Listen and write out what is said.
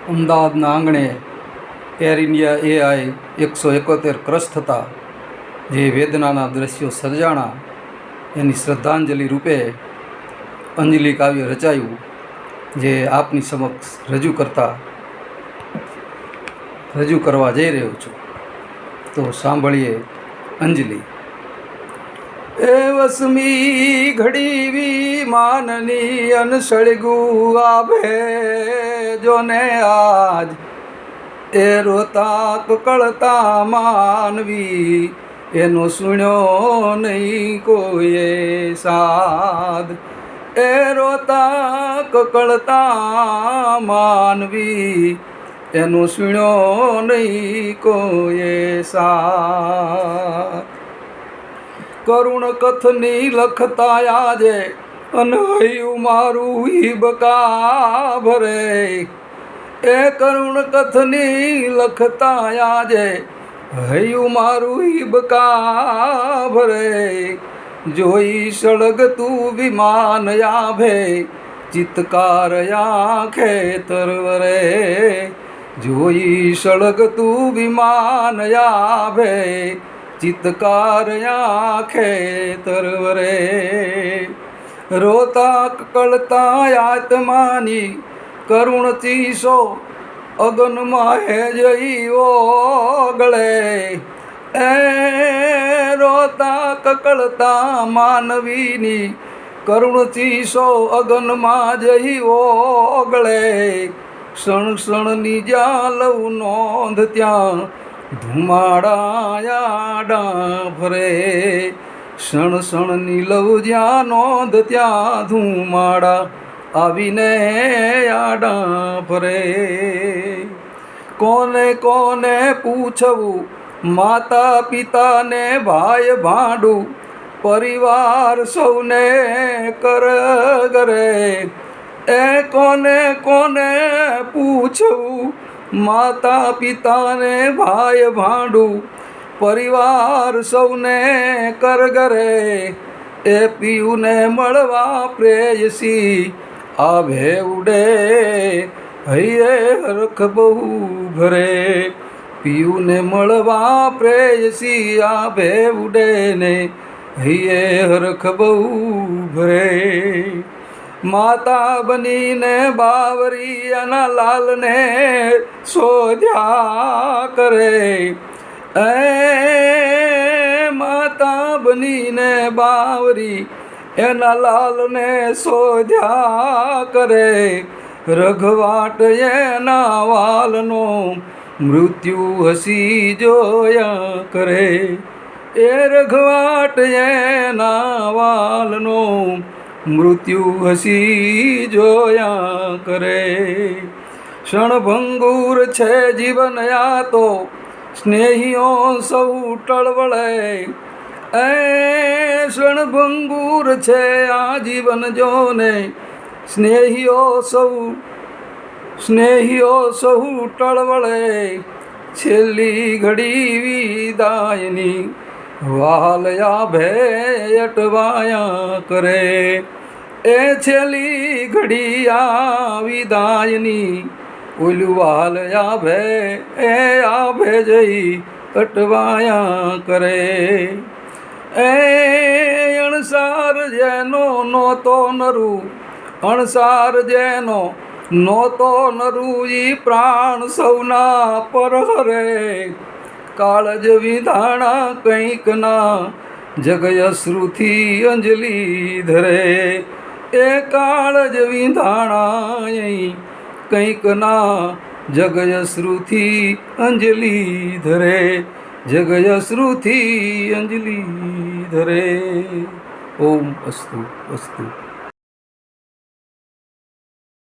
અમદાવાદના આંગણે air India AI 171 crush થતાં જે વેદનાના દ્રશ્યો સર્જાણા એની શ્રદ્ધાંજલિ રૂપે અંજલિ કાવ્ય રચાયું, જે આપની સમક્ષ રજૂ કરવા જઈ રહ્યો છું. તો સાંભળીએ અંજલિ. એ વસમી ઘડી વિમાનની અનસળગું આભે જોને આજ, એ રોતા કકળતા માનવી એનો સુણ્યો નહીં કોઈએ સાદ. એ રોતા કકળતા માનવી એનો સુણ્યો નહીં કોઈએ સાદ. કરુણ કથની લખતા આજે અનહયું મારું હિબકા ભરે. એ કરુણ કથની લખતા આજે હયું મારું હિબકા ભરે. જોઈ સળગતું વિમાન આભે ચિત્કાર આંખે તરવરે. જોઈ સળગતું વિમાન આભે ચિત્કાર આંખે તરવરે. રોતા કકળતા આત્માની કરુણ ચીસો અગનમાં હે જઈ ઓગળે. એ રોતા કકળતા માનવીની કરુણ ચીસો અગનમાં જઈ ઓગળે. ક્ષણ ક્ષણની જ્યાં લઉં નોંધ ત્યાં ધુમાડા આડા ફરે. ક્ષણ ક્ષણની લઉં જ્યાં નોંધ ત્યાં ધુમાડા આવીને આડા ફરે. કોને કોને પૂછવું, માતા પિતાને ભાઈ ભાંડું, પરિવાર સૌને કર ગરે. એ કોને કોને પૂછવું, માતા પિતાને ભાઈ ભાંડું, પરિવાર સૌને કર ગરે. એ પિયુને મળવા પ્રેયસી આભે ઉડે હૈયે હરખ બહુ ભરે. પિયુને મળવા પ્રેયસી આભે ઉડે ને હૈયે હરખ બહુ ભરે. માતા બનીને બાવરિયાના લાલને શોધ્યા કરે. એ માતા બનીને બાવરી એના લાલને શોધ્યા કરે. રઘવાટ એના વાલનો મૃત્યુ હસી જોયા કરે. એ રઘવાટ એના વાલનો મૃત્યુ હસી જોયા કરે. ક્ષણભંગુર છે જીવન આ તો સ્નેહીઓ સૌ ટળવળે. એ ક્ષણભંગુર છે આ જીવન જોને સ્નેહીઓ સૌ ટળવળે. છેલ્લી ઘડી વિદાયની વાલયા ભે અટવાયા કરે. એ છેલ્લી ઘડી આ વિદાયની ઓલું વાલયા ભે એ આભે જઈ અટવાયા કરે. એ અણસાર જેનો નોતો નરું, અણસાર જેનો નોતો નરું, ઈ પ્રાણ સૌના પર હરે. કાળજ વિધાણા કંઈક ના જગયશ્રુથી અંજલિ ધરે. એ કાળજ વિધાણા કંઈક ના જગયશ્રુથી અંજલિ ધરે. જગયશ્રુથી અંજલિ ધરે. ઓમ અસ્તુ અસ્તુ.